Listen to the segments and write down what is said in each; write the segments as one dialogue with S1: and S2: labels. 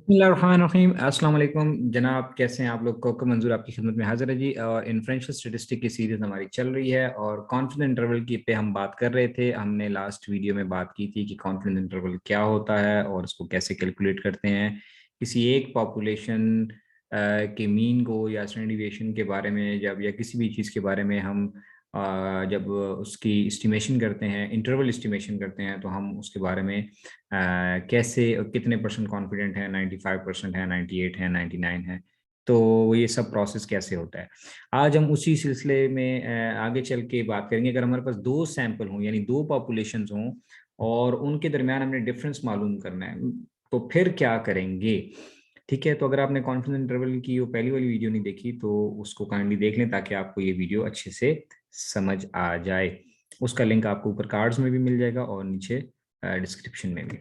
S1: बिस्मिल्लाहिर्रहमानिर्रहीम। अस्सलाम वालेकुम जनाब, कैसे हैं आप लोग? कोको मंजूर आपकी खिदमत में हाजिर है जी। और इन्फ्रेंशियल स्टेटिस्टिक की सीरीज हमारी चल रही है और कॉन्फिडेंस इंटरवल की पे हम बात कर रहे थे। हमने लास्ट वीडियो में बात की थी कि कॉन्फिडेंस इंटरवल क्या होता है और उसको कैसे कैलकुलेट करते हैं। किसी एक पॉपुलेशन के मीन को या स्टैंडर्ड डिविएशन के बारे में जब या किसी भी चीज़ के बारे में हम जब उसकी एस्टिमेशन करते हैं, इंटरवल एस्टिमेशन करते हैं, तो हम उसके बारे में कैसे कितने परसेंट कॉन्फिडेंट है, 95% है, 98 है, 99 है, तो ये सब प्रोसेस कैसे होता है। आज हम उसी सिलसिले में आगे चल के बात करेंगे। अगर हमारे पास दो सैंपल हों यानी दो पॉपुलेशंस हों और उनके दरमियान हमने डिफरेंस मालूम करना है तो फिर क्या करेंगे। ठीक है, तो अगर आपने कॉन्फिडेंस इंटरवल की वो पहली वाली वीडियो नहीं देखी तो उसको काइंडली देख लें ताकि आपको ये वीडियो अच्छे से समझ आ जाए। उसका लिंक आपको ऊपर कार्ड्स में भी मिल जाएगा और नीचे डिस्क्रिप्शन में भी।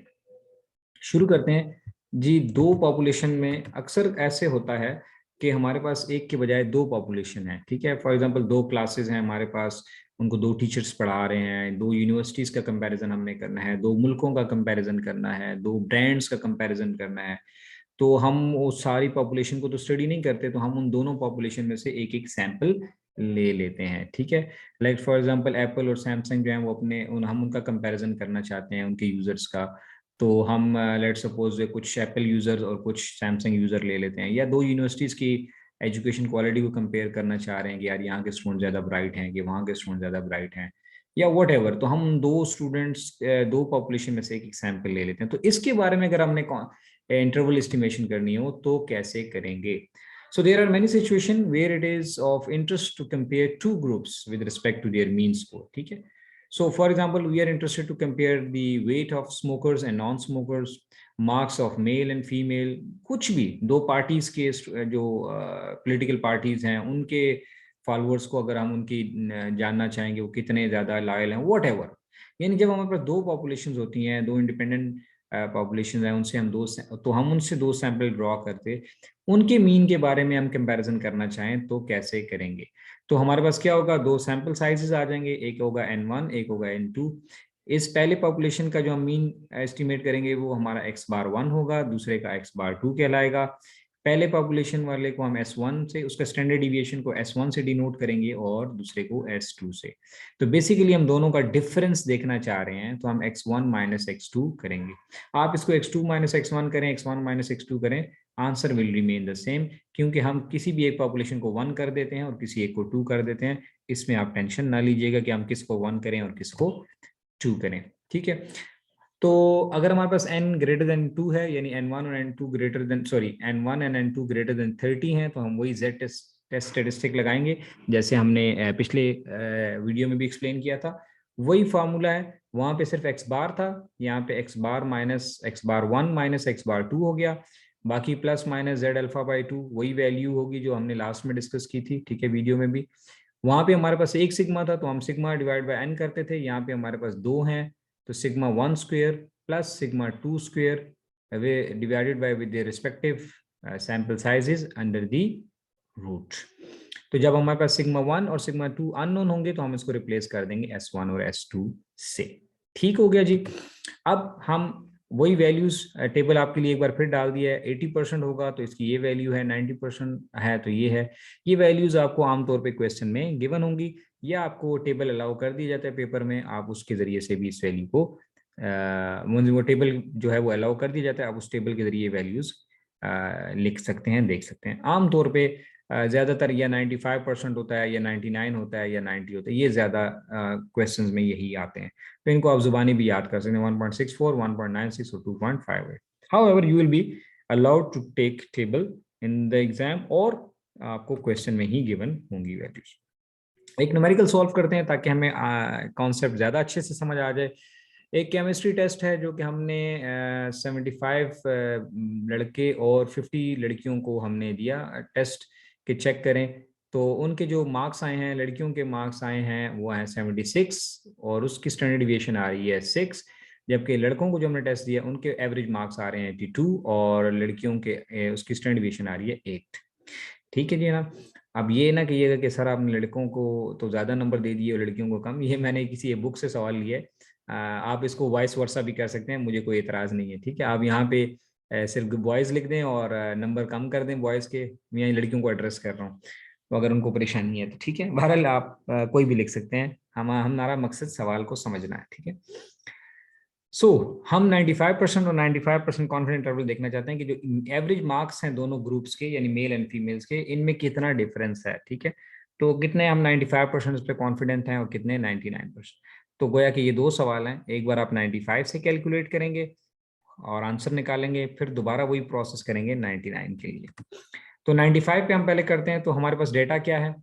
S1: शुरू करते हैं जी। दो पॉपुलेशन में अक्सर ऐसे होता है कि हमारे पास एक के बजाय दो पॉपुलेशन है। ठीक है, फॉर एग्जांपल दो क्लासेस हैं हमारे पास, उनको दो टीचर्स पढ़ा रहे हैं, दो यूनिवर्सिटीज का कंपैरिजन हमने करना है, दो मुल्कों का कंपैरिजन करना है, दो ब्रांड्स का कंपैरिजन करना है। तो हम वो सारी पॉपुलेशन को तो स्टडी नहीं करते, तो हम उन दोनों पॉपुलेशन में से एक एक सैंपल ले लेते हैं। ठीक है, लाइक फॉर एग्जांपल एप्पल और सैमसंग जो है वो हम उनका कंपैरिजन करना चाहते हैं उनके यूजर्स का। तो हम लेट सपोज कुछ एप्पल यूजर्स और कुछ सैमसंग यूजर ले लेते हैं, या दो यूनिवर्सिटीज की एजुकेशन क्वालिटी को कंपेयर करना चाह रहे हैं कि यार यहाँ के स्टूडेंट ज़्यादा ब्राइट हैं कि वहाँ के स्टूडेंट ज़्यादा ब्राइट हैं, या वट एवर। तो हम दो स्टूडेंट्स दो पॉपुलेशन में से एक सैंपल ले लेते हैं। तो इसके बारे में अगर हमने इंटरवल एस्टिमेशन करनी हो तो कैसे करेंगे। So there are many situations where it is of interest to compare two groups with respect to their mean score. ठीक है, so for example we are interested to compare the weight of smokers and non-smokers, marks of male and female, कुछ भी दो parties के जो political parties हैं उनके followers को अगर हम उनकी जानना चाहेंगे वो कितने ज्यादा लॉयल हैं, वट एवर। यानी जब हमारे पास दो पॉपुलेशन होती हैं, दो इंडिपेंडेंट पॉपुलेशन है, उनसे हम तो हम उनसे दो सैंपल ड्रॉ करते, उनके मीन के बारे में हम कंपैरिजन करना चाहें तो कैसे करेंगे। तो हमारे पास क्या होगा, दो सैंपल साइजेस आ जाएंगे, एक होगा N1 एक होगा N2। इस पहले पॉपुलेशन का जो हम मीन एस्टिमेट करेंगे वो हमारा x⁴ 1 होगा, दूसरे का x⁴ 2 कहलाएगा। पहले पॉपुलेशन वाले को हम S1 से, उसका स्टैंडर्ड डिविएशन को S1 से डिनोट करेंगे और दूसरे को S2 से। तो बेसिकली हम दोनों का डिफरेंस देखना चाह रहे हैं तो हम x1 - x2 करेंगे। आप इसको x2 - x1 करें, x1 - x2 करें, answer will remain the same, क्योंकि हम किसी भी एक पॉपुलेशन को 1 कर देते हैं और किसी एक को 2 कर देते हैं। इसमें आप टेंशन ना लीजिएगा कि हम किसको 1 करें और किसको 2 करें। ठीक है, तो अगर हमारे पास n greater than 2 है, यानी n1 और n2 greater than n1 and n2 greater than 30 है, तो हम वही z टेस्ट स्टेटिस्टिक लगाएंगे जैसे हमने पिछले वीडियो में भी एक्सप्लेन किया था। वही फार्मूला है, वहां पे सिर्फ x बार था, यहाँ पे x⁻x⁴ 1 - x⁴ 2 हो गया। बाकी प्लस माइनस z⁴/2 वही वैल्यू होगी जो हमने लास्ट में डिस्कस की थी। ठीक है, वीडियो में भी वहां पे हमारे पास एक सिग्मा था तो हम सिग्मा डिवाइड बाय n करते थे। यहाँ पे हमारे पास दो हैं तो σ1² प्लस σ2² वे divided by with their respective sample sizes under the root. तो जब हमारे पास σ1 और σ2 अननोन होंगे तो हम इसको रिप्लेस कर देंगे S1 और S2 से। ठीक हो गया जी। अब हम वही वैल्यूज टेबल आपके लिए एक बार फिर डाल दिया है। 80% होगा तो इसकी ये वैल्यू है, 90% है तो ये है। ये वैल्यूज आपको आमतौर पे क्वेश्चन में गिवन होंगी या आपको टेबल अलाउ कर दिया जाता है पेपर में, आप उसके जरिए से भी इस वैल्यू को वो टेबल जो है वो अलाउ कर दिया जाता है, आप उस टेबल के जरिए वैल्यूज लिख सकते हैं, देख सकते हैं। आमतौर पे ज्यादातर या 95% होता है या 99 होता है या 90 होता है, ये ज्यादा क्वेश्चंस में यही आते हैं। तो इनको आप जुबानी भी याद कर सकते हैं, 1.64, 1.96 और 2.58। However you will be allowed to take table in the exam और आपको क्वेश्चन में ही गिवन होंगी वैल्यूज। एक न्यूमेरिकल सॉल्व करते हैं ताकि हमें कॉन्सेप्ट ज्यादा अच्छे से समझ आ जाए। एक केमिस्ट्री टेस्ट है जो कि हमने 75 लड़के और 50 लड़कियों को हमने दिया टेस्ट के चेक करें। तो उनके जो मार्क्स आए हैं, लड़कियों के मार्क्स आए हैं वो हैं 76 और उसकी स्टैंडर्ड डिविएशन आ रही है 6। जबकि लड़कों को जो हमने टेस्ट दिया उनके एवरेज मार्क्स आ रहे हैं 82 और लड़कियों के उसकी स्टैंडर्ड डिविएशन आ रही है 8। ठीक है जी ना। अब ये ना कहिएगा कि सर आपने लड़कों को तो ज्यादा नंबर दे दिए और लड़कियों को कम, ये मैंने किसी बुक से सवाल लिया है। आप इसको वाइस वर्सा भी कर सकते हैं, मुझे कोई एतराज नहीं है। ठीक है, आप यहाँ पे सिर्फ बॉयज़ लिख दें और नंबर कम कर दें बॉयज़ के। मैं लड़कियों को एड्रेस कर रहा हूँ, तो अगर उनको परेशानी है तो ठीक है। बहरहाल आप कोई भी लिख सकते हैं, हमारा मकसद सवाल को समझना है, ठीक है। सो हम 95% और 95% कॉन्फिडेंस इंटरवल देखना चाहते हैं कि जो एवरेज मार्क्स हैं दोनों ग्रुप्स के, यानी मेल एंड फीमेल्स के, इनमें कितना डिफरेंस है, ठीक है। तो कितने हम 95% पे कॉन्फिडेंट हैं और कितने 99%। तो गोया कि ये दो सवाल हैं, एक बार आप 95 से कैलकुलेट करेंगे और आंसर निकालेंगे, फिर दोबारा वही प्रोसेस करेंगे 99 के लिए। तो 95 पे हम पहले करते हैं। तो हमारे पास डेटा क्या है,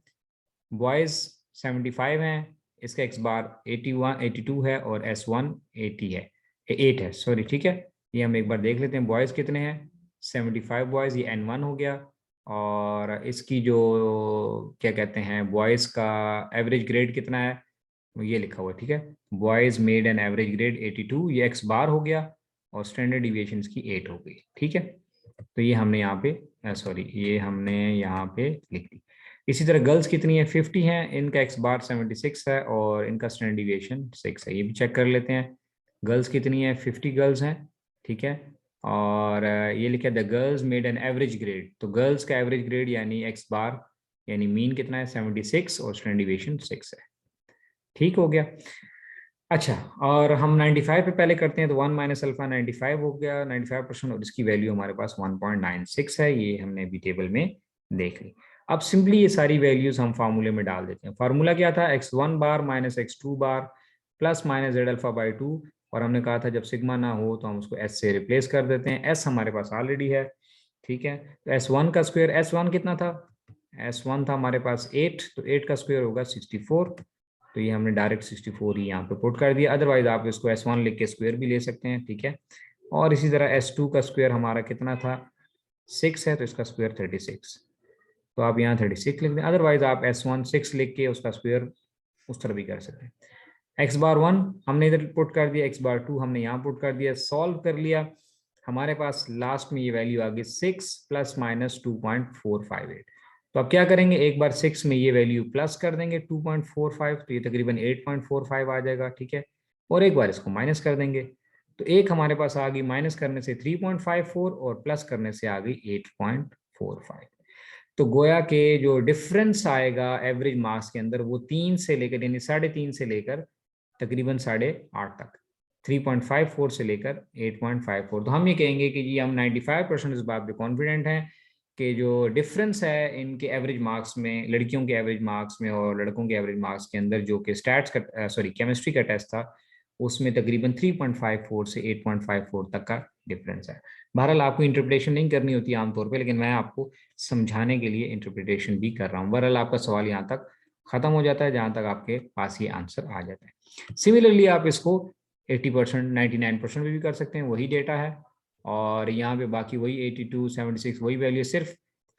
S1: बॉयज़ 75 हैं, इसका एक्स बार 81 82 है और S1 80 है, 8 है, सॉरी, ठीक है। ये हम एक बार देख लेते हैं बॉयज़ कितने हैं, 75 बॉयज़, ये N1 हो गया। और इसकी जो क्या कहते हैं बॉयज़ का एवरेज ग्रेड कितना है, ये लिखा हुआ है, ठीक है। Boys made an average grade 82, ये एक्स बार हो गया और स्टैंडर्ड डिविएशन की 8 हो गई, ठीक है। तो ये हमने यहाँ पे सॉरी, ये हमने यहाँ पे लिख दी। इसी तरह गर्ल्स कितनी है, 50 हैं, इनका एक्स बार 76 है और इनका स्टैंडर्ड डिविएशन 6 है, ये भी चेक कर लेते हैं। गर्ल्स कितनी है, 50 गर्ल्स हैं, ठीक है। और ये लिखा है the girls made an average grade, तो गर्ल्स का एवरेज ग्रेड यानी एक्स बार यानी मीन कितना है, 76 और स्टैंडर्ड डिविएशन 6 है, ठीक हो गया। अच्छा, और हम 95 पे पहले करते हैं, तो 1 माइनस अल्फा 95 हो गया, 95%, और इसकी वैल्यू हमारे पास 1.96 है, ये हमने भी टेबल में देख ली। अब सिंपली ये सारी वैल्यूज हम फार्मूले में डाल देते हैं। फार्मूला क्या था, x1 bar minus x2 bar plus minus Z alpha by 2, और हमने कहा था जब सिग्मा ना हो तो हम उसको s से रिप्लेस कर देते हैं। s हमारे पास ऑलरेडी है, ठीक है। तो S1 का स्क्वायर, S1 कितना था, S1 था हमारे पास 8, तो 8 का स्क्वायर होगा 64, तो ये हमने डायरेक्ट 64 ही यहाँ पे पुट कर दिया। अदरवाइज आप इसको S1 लिख के स्क्वायर भी ले सकते हैं, ठीक है। और इसी तरह S2 का स्क्वायर हमारा कितना था, 6 है, तो इसका स्क्वायर 36, तो आप यहाँ 36 लिख दें। अदरवाइज आप S1 6 लिख के उसका स्क्वायर उस तरह भी कर सकते हैं। एक्स बार 1 हमने इधर पुट कर दिया, एक्स बार 2 हमने यहाँ पुट कर दिया, सॉल्व कर लिया, हमारे पास लास्ट में ये वैल्यू आ गई 6 प्लस माइनस 2.458। तो अब क्या करेंगे, एक बार 6 में ये वैल्यू प्लस कर देंगे 2.45, तो ये तकरीबन 8.45 आ जाएगा, ठीक है। और एक बार इसको माइनस कर देंगे, तो एक हमारे पास आ गई, माइनस करने से 3.54 और प्लस करने से आ गई 8.45। तो गोया के जो डिफरेंस आएगा एवरेज मार्क्स के अंदर वो 3 से लेकर यानी 3.5 से लेकर तकरीबन 8.5 तक, 3.54 से लेकर 8.54। तो हम ये कहेंगे कि जी हम 95% इस बात पे कॉन्फिडेंट हैं कि जो डिफरेंस है इनके एवरेज मार्क्स में, लड़कियों के एवरेज मार्क्स में और लड़कों के एवरेज मार्क्स के अंदर, जो कि स्टैट्स का सॉरी केमिस्ट्री का टेस्ट था, उसमें तकरीबन 3.54 से 8.54 तक का डिफरेंस है। बहरहाल आपको इंटरप्रिटेशन नहीं करनी होती आमतौर पे, लेकिन मैं आपको समझाने के लिए इंटरप्रिटेशन भी कर रहा हूँ। बहरहाल आपका सवाल यहाँ तक खत्म हो जाता है जहाँ तक आपके पास ये आंसर आ जाता है। सिमिलरली आप इसको 80% 99% में भी कर सकते हैं, वही डेटा है, और यहाँ पे बाकी वही 82 76 वही वैल्यू, सिर्फ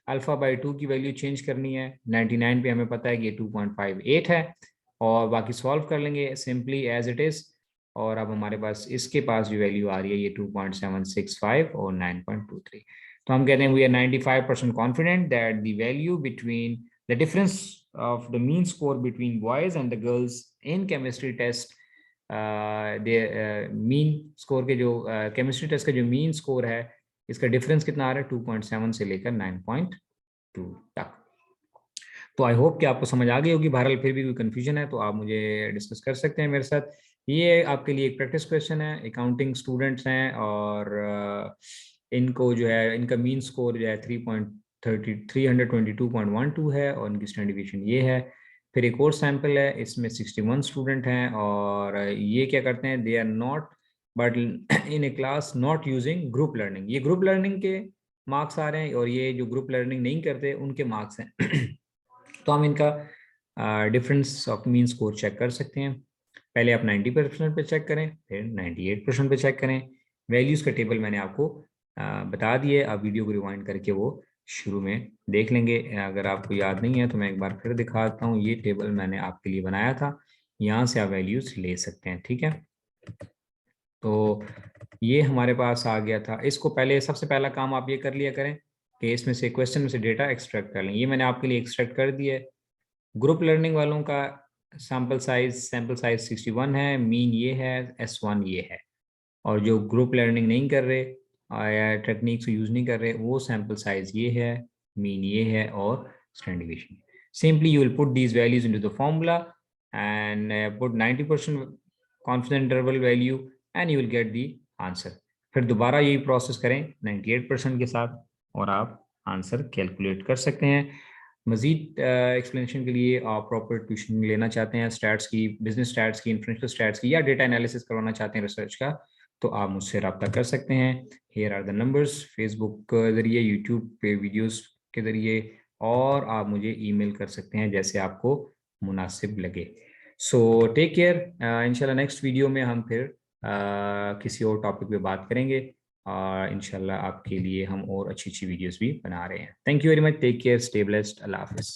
S1: अल्फा बाई 2 की वैल्यू चेंज करनी है। 99 पे हमें पता है कि ये 2.58 है, और बाकी सॉल्व कर लेंगे सिंपली एज इट इज, और अब हमारे पास इसके पास जो वैल्यू आ रही है ये 2.765 और 9.23। तो हम कहते हैं we are 95% confident that the value between the difference of the mean score between boys and the girls in chemistry test, mean score के जो केमिस्ट्री टेस्ट का जो मीन स्कोर है, इसका डिफरेंस कितना आ रहा है, 2.7 से लेकर 9.2 तक। तो आई होप कि आपको समझ आ गई होगी। बहरहाल फिर भी कोई कंफ्यूजन है तो आप मुझे डिस्कस कर सकते हैं मेरे साथ। ये आपके लिए एक प्रैक्टिस क्वेश्चन है, अकाउंटिंग स्टूडेंट्स हैं और इनको जो है इनका मीन स्कोर जो है 322.12 है और इनकी स्टैंडर्ड डिवीजन ये है। फिर एक और सैंपल है, इसमें 61 स्टूडेंट हैं और ये क्या करते हैं, they are not but in a class not using group learning. ये ग्रुप लर्निंग के मार्क्स आ रहे हैं और ये जो ग्रुप लर्निंग नहीं करते उनके मार्क्स हैं। तो हम इनका difference of mean score check कर सकते हैं। पहले आप 90% पे चेक करें, फिर 98% पे चेक करें। वैल्यूज़ का टेबल मैंने आपको बता दिए, आप वीडियो को रिवाइंड करके वो शुरू में देख लेंगे। अगर आपको याद नहीं है तो मैं एक बार फिर दिखाता हूँ, ये टेबल मैंने आपके लिए बनाया था, यहाँ से आप वैल्यूज़ ले सकते हैं, ठीक है। तो ये हमारे पास आ गया था। इसको पहले सबसे पहला काम आप ये कर लिया करें कि इसमें से क्वेश्चन में से डेटा एक्सट्रैक्ट कर लें। ये मैंने आपके लिए एक्सट्रैक्ट कर दिया है। ग्रुप लर्निंग वालों का सैंपल साइज 61 है, मीन ये है, S1 ये है। और जो ग्रुप लर्निंग नहीं कर रहे या टेक्निक्स यूज़ नहीं कर रहे, वो सैम्पल साइज ये है, मीन ये है और standard deviation. Simply you will put these values into the formula and put 90% confidence interval value and you will get the answer. फिर दोबारा यही प्रोसेस करें 98% के साथ और आप आंसर कैलकुलेट कर सकते हैं। मजीद एक्सप्लेनेशन के लिए आप प्रॉपर ट्यूशन लेना चाहते हैं स्टैट्स की, बिजनेस स्टैट्स की, इन्फ्लुएंशियल स्टैट्स की, या डेटा एनालिसिस करवाना चाहते हैं रिसर्च का, तो आप मुझसे रब्ता कर सकते हैं। Here are the numbers, Facebook के ज़रिए, यूट्यूब पे वीडियोस के ज़रिए, और आप मुझे ईमेल कर सकते हैं जैसे आपको मुनासिब लगे। So take care. इंशाल्लाह नेक्स्ट वीडियो में हम फिर किसी और टॉपिक पे बात करेंगे, और इंशाल्लाह आपके लिए हम और अच्छी अच्छी वीडियोस भी बना रहे हैं। Thank you very much, take care, stay blessed, अल्लाह हाफिज़।